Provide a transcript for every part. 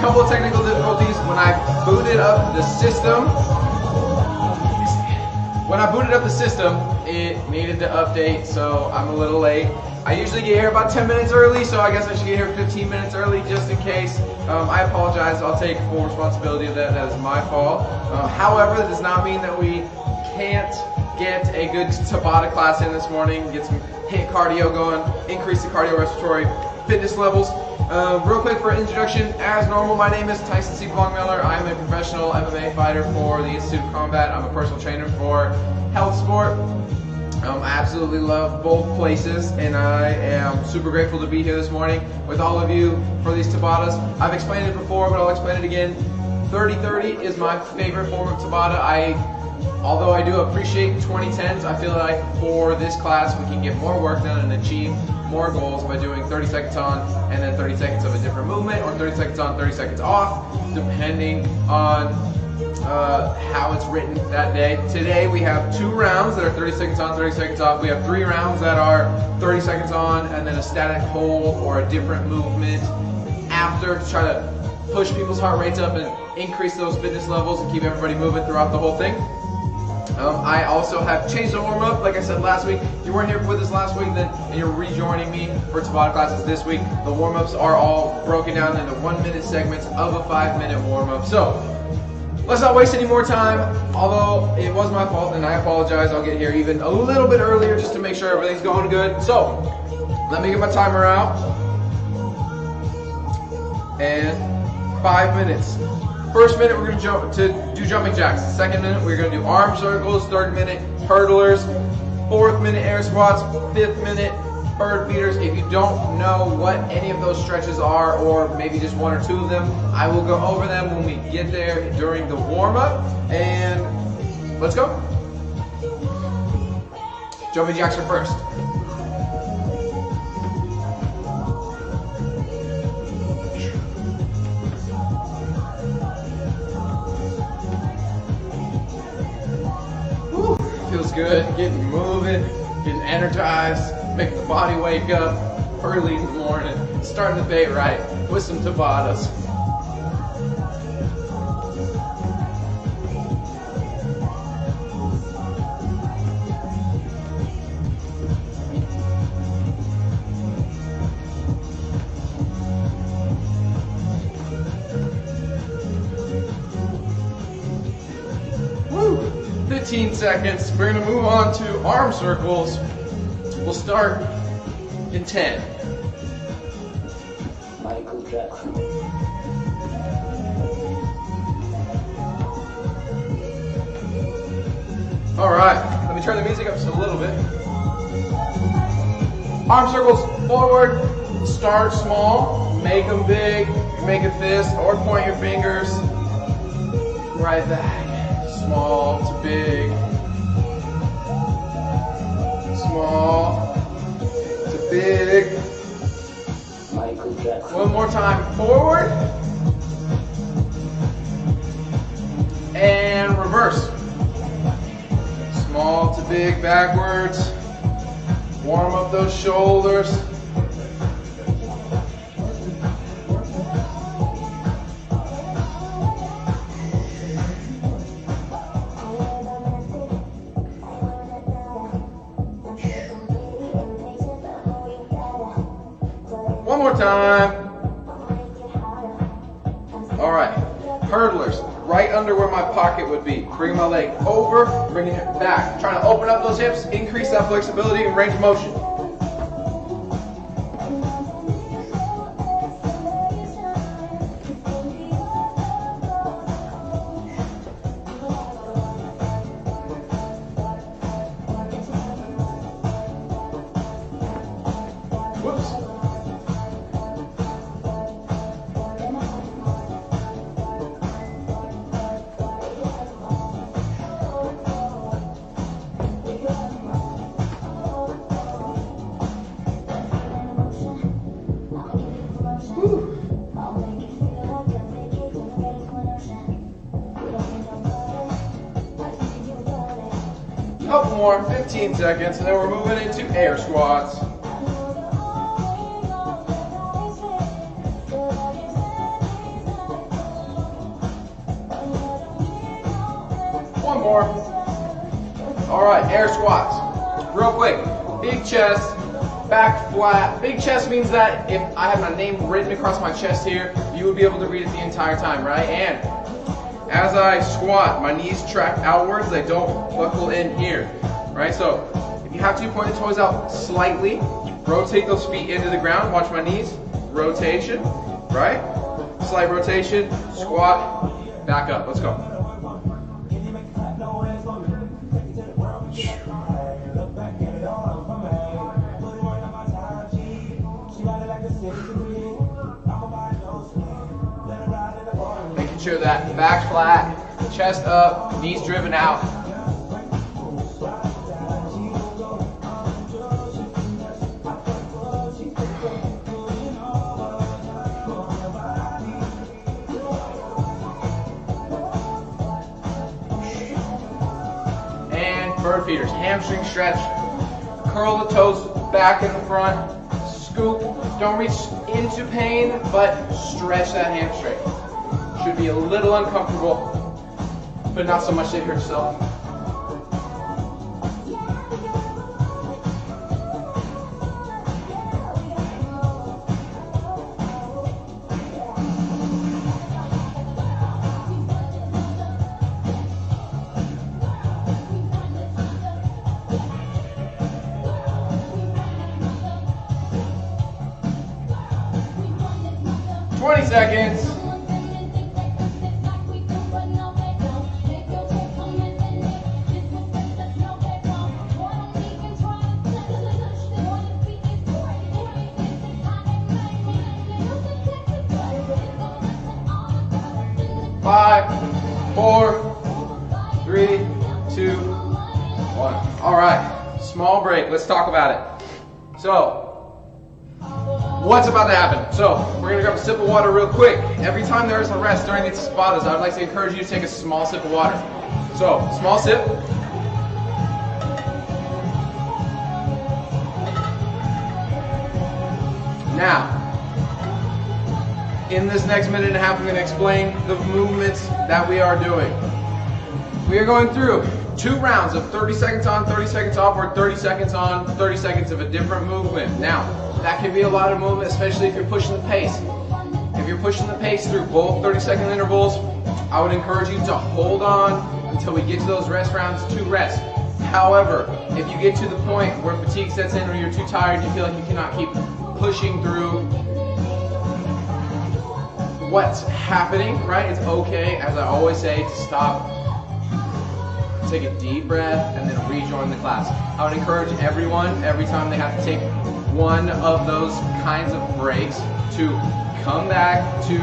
couple of technical difficulties when I booted up the system. When I booted up the system, it needed to update, so I'm a little late. I usually get here about 10 minutes early, so I guess I should get here 15 minutes early just in case. I apologize. I'll take full responsibility of that. That is my fault. However, that does not mean that we can't get a good Tabata class in this morning, get some HIIT cardio going, increase the cardiorespiratory fitness levels. Real quick for introduction, as normal, my name is Tyson C. Miller. I'm a professional MMA fighter for the Institute of Combat. I'm a personal trainer for health sport. I absolutely love both places, and I am super grateful to be here this morning with all of you for these Tabatas. I've explained it before, but I'll explain it again. 30-30 is my favorite form of Tabata. Although I do appreciate 20-10s, I feel like for this class we can get more work done and achieve more goals by doing 30 seconds on and then 30 seconds of a different movement, or 30 seconds on, 30 seconds off, depending on how it's written that day. Today we have 2 rounds that are 30 seconds on, 30 seconds off. We have 3 rounds that are 30 seconds on and then a static hold or a different movement after, to try to push people's heart rates up and increase those fitness levels and keep everybody moving throughout the whole thing. I also have changed the warm-up, like I said last week. If you weren't here with us last week and you're rejoining me for Tabata classes this week, the warm-ups are all broken down into 1-minute segments of a 5-minute warm-up. So let's not waste any more time, although it was my fault and I apologize. I'll get here even a little bit earlier just to make sure everything's going good. So let me get my timer out. And 5 minutes. First minute, we're going to do jumping jacks. Second minute, we're going to do arm circles. Third minute, hurdlers. Fourth minute, air squats. Fifth minute, bird beaters. If you don't know what any of those stretches are, or maybe just 1 or 2 of them, I will go over them when we get there during the warm-up. And let's go. Jumping jacks are first. Feels good, getting moving, getting energized, making the body wake up early in the morning, starting the day right with some Tabatas. Woo! 15 seconds. We're going to move on to arm circles. We'll start in 10. Michael Jackson. All right, let me turn the music up just a little bit. Arm circles forward. Start small. Make them big. Make a fist or point your fingers right back. Small to big, small to big. Michael Jackson. One more time, forward and reverse. Small to big, backwards. Warm up those shoulders. One more time. All right, hurdlers, right under where my pocket would be. Bring my leg over, bringing it back. Trying to open up those hips, increase that flexibility and range of motion. Couple more, 15 seconds, and then we're moving into air squats. more. All right, air squats. Real quick, big chest, back flat. Big chest means that if I have my name written across my chest here, you would be able to read it the entire time, right? And as I squat, my knees track outwards, they don't buckle in here, right? So if you have to point the toes out slightly, rotate those feet into the ground, watch my knees, rotation, right? Slight rotation, squat, back up, let's go. Making sure that back flat, chest up, knees driven out. And bird feeders, hamstring stretch. Curl the toes back in the front. Scoop, don't reach into pain, but stretch that hamstring. Should be a little uncomfortable, but not so much that you hurt yourself. Seconds. Five, 4, 3, 2, 1. All right, small break. Let's talk about it. So, what's about to happen? So, we're gonna grab a sip of water real quick. Every time there is a rest during these Tabatas, I would like to encourage you to take a small sip of water. So, small sip. Now, in this next minute and a half, I'm gonna explain the movements that we are doing. We are going through 2 rounds of 30 seconds on, 30 seconds off, or 30 seconds on, 30 seconds of a different movement. Now, that can be a lot of movement, especially if you're pushing the pace. If you're pushing the pace through both 30-second intervals, I would encourage you to hold on until we get to those rest rounds to rest. However, if you get to the point where fatigue sets in or you're too tired, you feel like you cannot keep pushing through what's happening, right? It's okay, as I always say, to stop, take a deep breath, and then rejoin the class. I would encourage everyone, every time they have to take one of those kinds of breaks, to come back to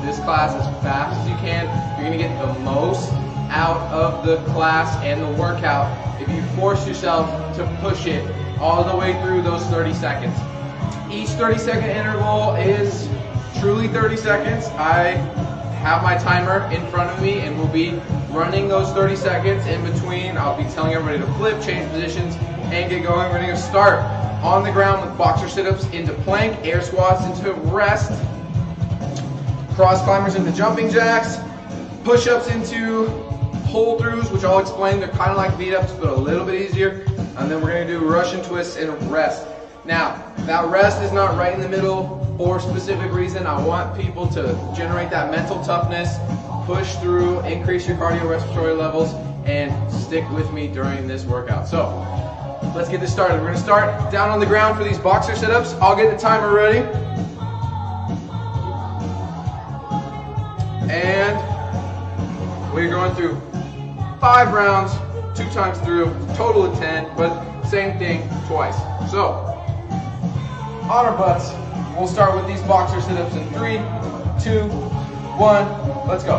this class as fast as you can. You're gonna get the most out of the class and the workout if you force yourself to push it all the way through those 30 seconds. Each 30-second interval is truly 30 seconds. I have my timer in front of me and we'll be running those 30 seconds in between. I'll be telling everybody to flip, change positions, and get going. We're gonna start on the ground with boxer sit-ups into plank, air squats into rest, cross climbers into jumping jacks, push-ups into pull-throughs, which I'll explain. They're kind of like beat-ups, but a little bit easier. And then we're gonna do Russian twists and rest. Now, that rest is not right in the middle for a specific reason. I want people to generate that mental toughness, push through, increase your cardiorespiratory levels, and stick with me during this workout. So, let's get this started. We're gonna start down on the ground for these boxer sit-ups. I'll get the timer ready. And we're going through 5 rounds, 2 times through, total of 10, but same thing twice. So, on our butts, we'll start with these boxer sit-ups in 3, 2, 1, let's go.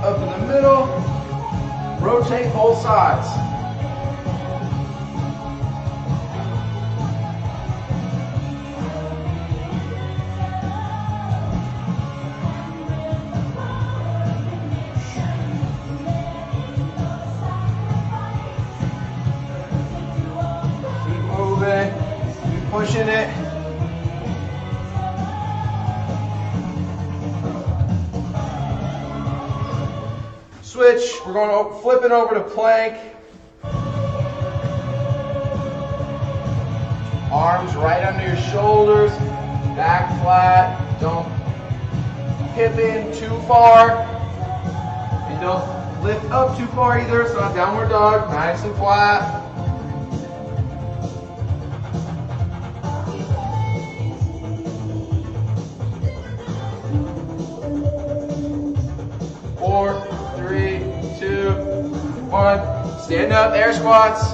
Up in the middle, rotate both sides. Keep moving, keep pushing it. switch. We're going to flip it over to plank. Arms right under your shoulders, back flat. Don't hip in too far, and don't lift up too far either. So downward dog, nice and flat. Four, three, two, one. Stand up, air squats.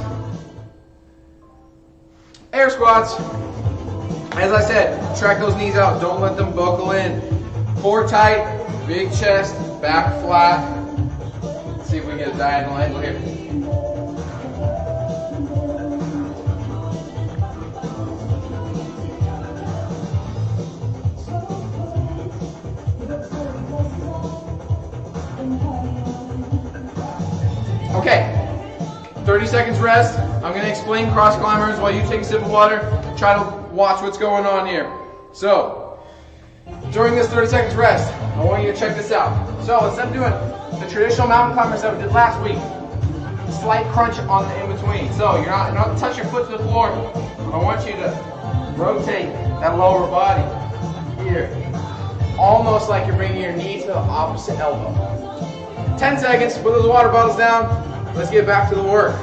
Air squats. As I said, track those knees out. Don't let them buckle in. Core tight, big chest, back flat. Let's see if we can get a diagonal angle here. Okay, 30 seconds rest. I'm going to explain cross climbers while you take a sip of water. Try to watch what's going on here. So, during this 30 seconds rest, I want you to check this out. So, instead of doing the traditional mountain climbers that we did last week, slight crunch on the in-between. So, you're not going to touch your foot to the floor. I want you to rotate that lower body here. Almost like you're bringing your knee to the opposite elbow. 10 seconds, put those water bottles down. Let's get back to the work.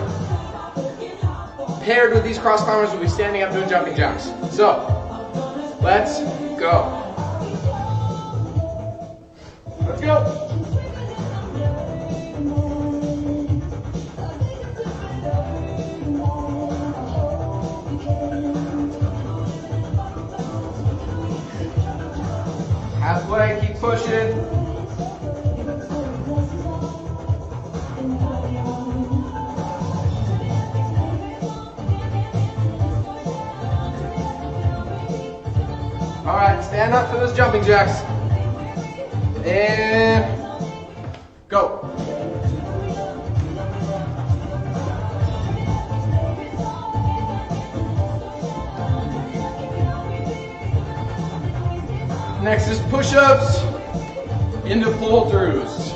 Paired with these cross climbers, we'll be standing up doing jumping jacks. So, let's go. Let's go. Halfway, keep pushing. All right, stand up for those jumping jacks. And go. Next is push-ups into pull-throughs.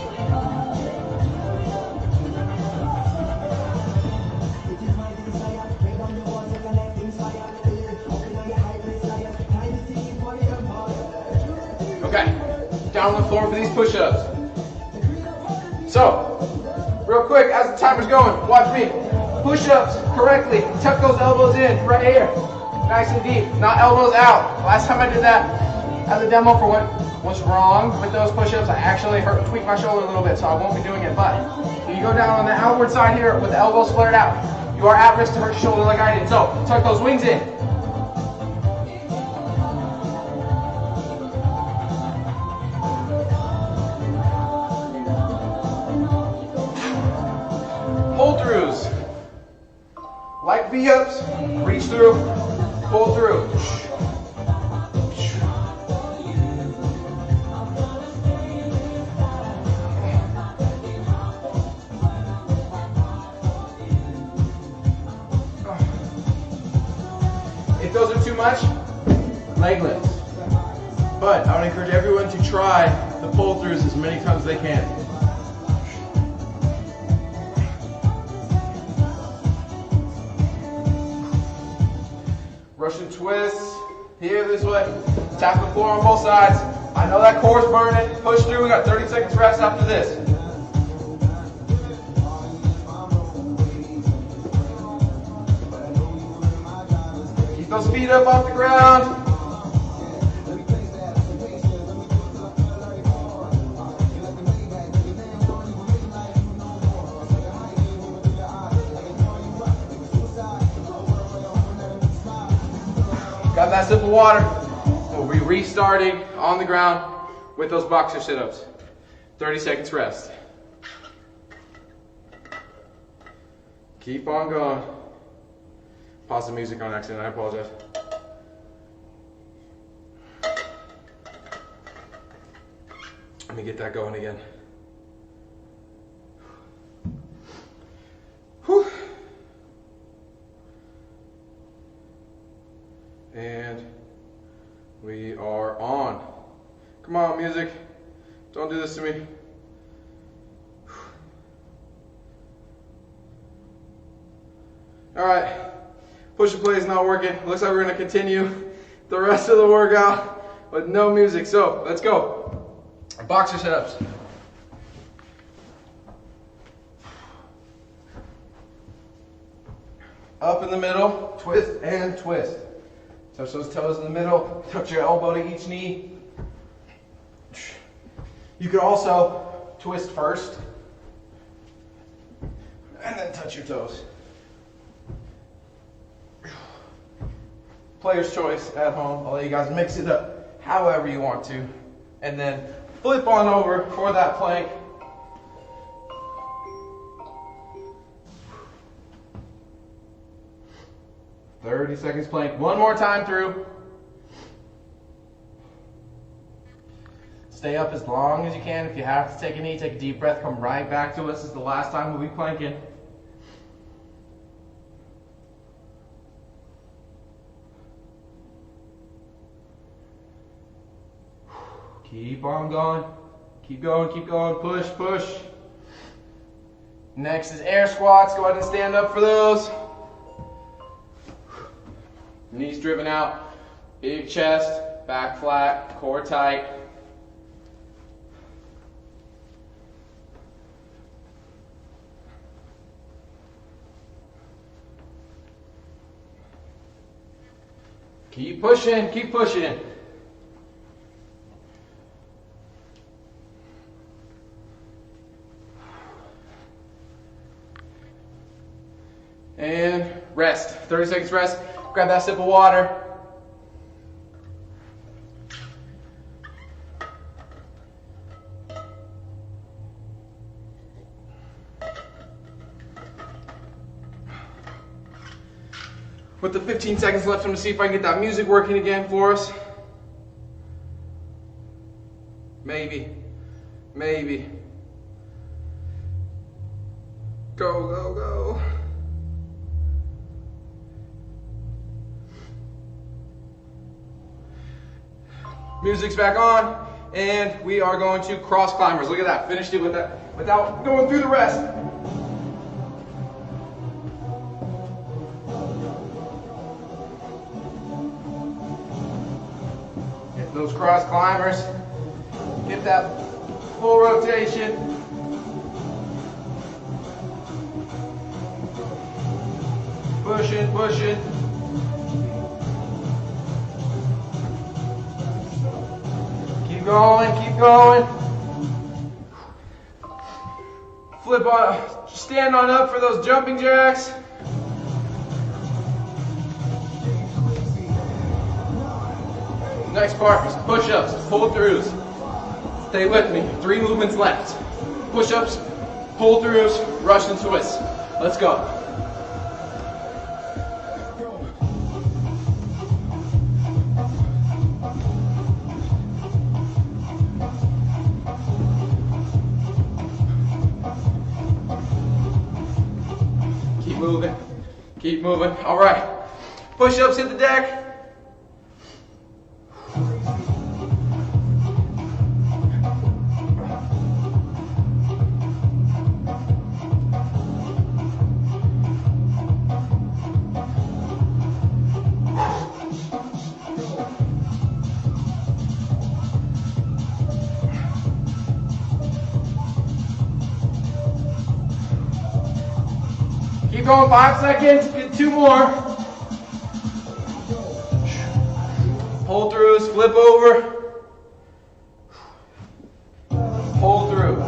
Okay, down on the floor for these push-ups. So, real quick, as the timer's going, watch me. Push-ups correctly. Tuck those elbows in, right here. Nice and deep, not elbows out. Last time I did that as a demo for what's wrong with those push-ups, I actually tweaked my shoulder a little bit, so I won't be doing it. But if you go down on the outward side here with the elbows flared out, you are at risk to hurt your shoulder like I did. So, tuck those wings in. Pull-throughs. Like V-ups, reach through, pull through. If those are too much, leg lifts. But I would encourage everyone to try the pull-throughs as many times as they can. Russian twists, here this way, tap the floor on both sides. I know that core's burning, push through, we got 30 seconds rest after this. Keep those feet up off the ground. Got that sip of water. We'll be restarting on the ground with those boxer sit-ups. 30 seconds rest. Keep on going. Pause the music on accident, I apologize. Let me get that going again. Whew. And we are on. Come on, music. Don't do this to me. All right, push and play is not working. Looks like we're gonna continue the rest of the workout with no music. So let's go. Boxer sit-ups. Up in the middle, twist and twist. Touch those toes in the middle, touch your elbow to each knee. You could also twist first and then touch your toes. Player's choice at home. I'll let you guys mix it up however you want to. And then flip on over for that plank. "30 seconds plank." One more time through. Stay up as long as you can. If you have to take a knee, take a deep breath, come right back to us. This is the last time we'll be planking. Keep on going. Keep going, keep going. Push, push. Next is air squats. Go ahead and stand up for those. Knees driven out. Big chest, back flat, core tight. Keep pushing, keep pushing. And rest. 30 seconds rest. Grab that sip of water. With the 15 seconds left, I'm going to see if I can get that music working again for us. Maybe. Maybe. Go, go, go. Music's back on, and we are going to cross climbers. Look at that. Finished it with that without going through the rest. Get those cross climbers. Get that full rotation. Pushing, pushing. Keep going, keep going. Flip on, stand on up for those jumping jacks. Next part is push-ups, pull-throughs. Stay with me, 3 movements left. Push-ups, pull-throughs, Russian twists. Let's go. Keep moving, keep moving. All right, push-ups, hit the deck. Keep going, 5 seconds, get 2 more. Pull throughs, flip over. Pull through.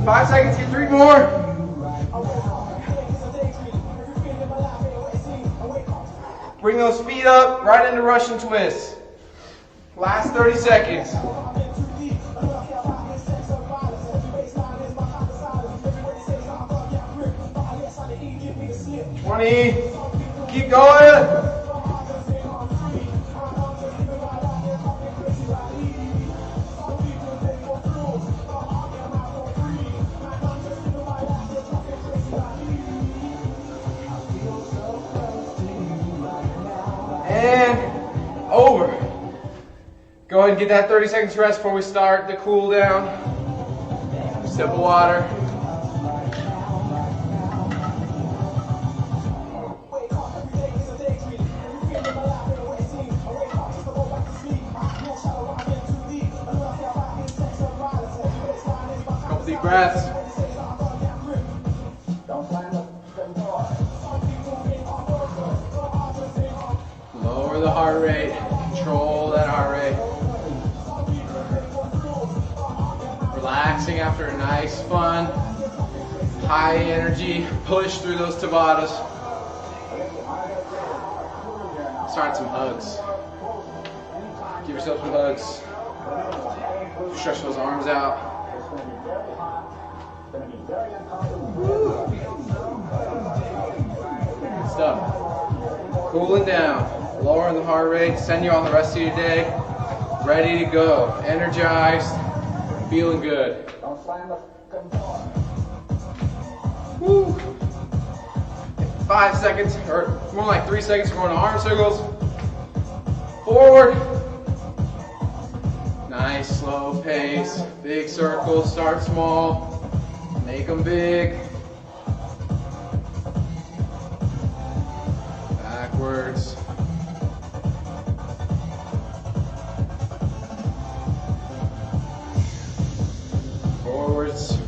Five seconds, get 3 more. Bring those feet up, right into Russian twists. Last 30 seconds. 20. Keep going. ahead and get that 30 seconds rest before we start the cool down. Sip of water. Couple deep breaths. Lower the heart rate. Control that heart rate. Relaxing after a nice, fun, high energy push through those Tabatas. Start some hugs. Give yourself some hugs. Stretch those arms out. Woo. Good stuff. Cooling down, lowering the heart rate, send you on the rest of your day. Ready to go, energized, feeling good. Woo. 5 seconds, or more like 3 seconds, we're going to arm circles. Forward. Nice, slow pace. Big circles, start small. Make them big. Backwards. Forwards.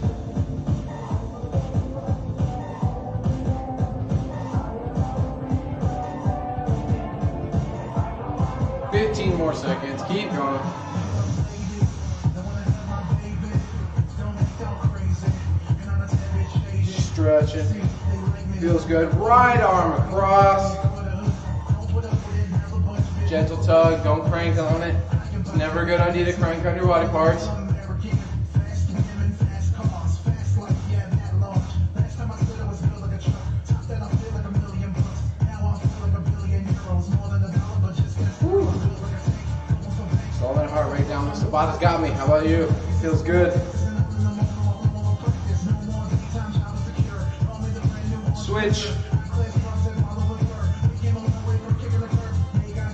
More seconds. Keep going. Stretching. Feels good. Right arm across. Gentle tug. Don't crank on it. It's never a good idea to crank on your body parts. Tabata's got me. How about you? Feels good. Switch.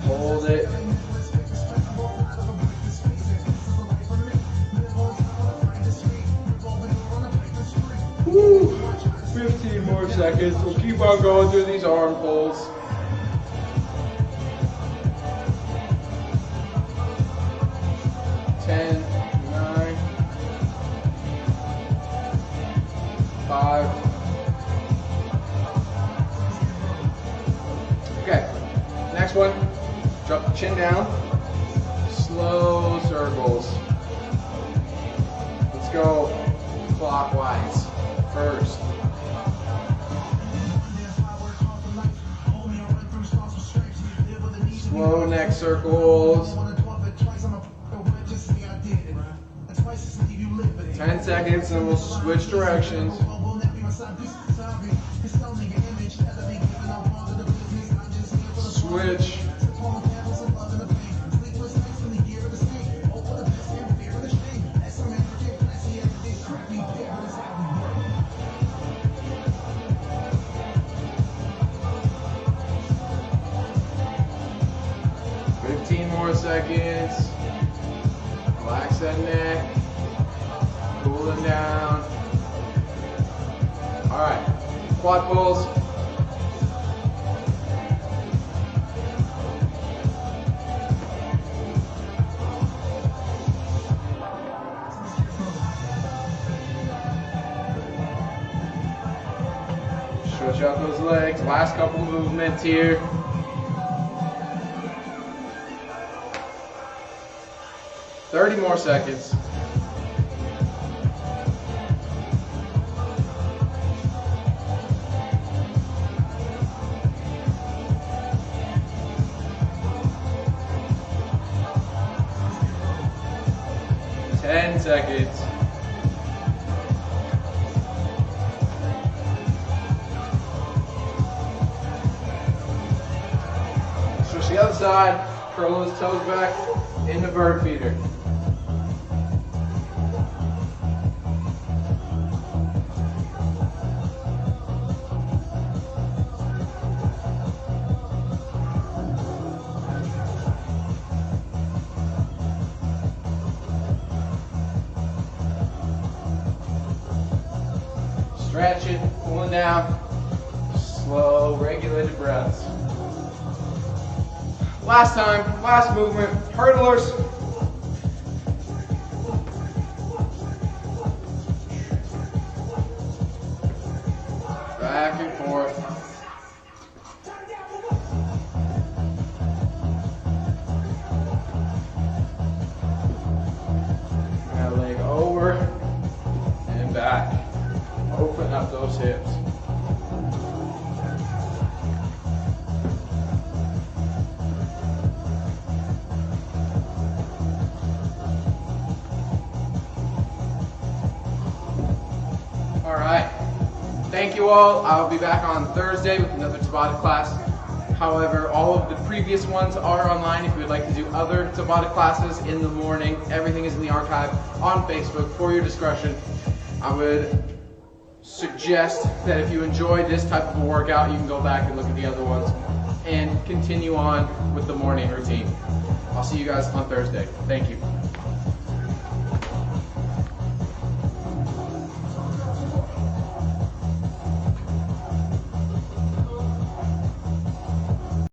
Hold it. Woo. 15 more seconds. We'll keep on going through these arm pulls. 10, 9, 5. Okay, next one. Drop the chin down. Slow circles. Let's go clockwise first. Slow neck circles. 10 seconds and we'll switch directions. Switch. More seconds. Relax that neck. Cooling down. All right. Quad pulls. Stretch out those legs. Last couple movements here. Thirty more seconds. Ten seconds. Switch the other side. Curl those toes back in the bird feeder. Stretch it, pulling down. Slow, regulated breaths. Last time, last movement, hurdlers. Back and forth. Now leg over and back. Open up those hips. All right. Thank you all. I'll be back on Thursday with another Tabata class. However, all of the previous ones are online if you would like to do other Tabata classes in the morning. Everything is in the archive on Facebook for your discretion. I would suggest that if you enjoy this type of a workout, you can go back and look at the other ones and continue on with the morning routine. I'll see you guys on Thursday. Thank you.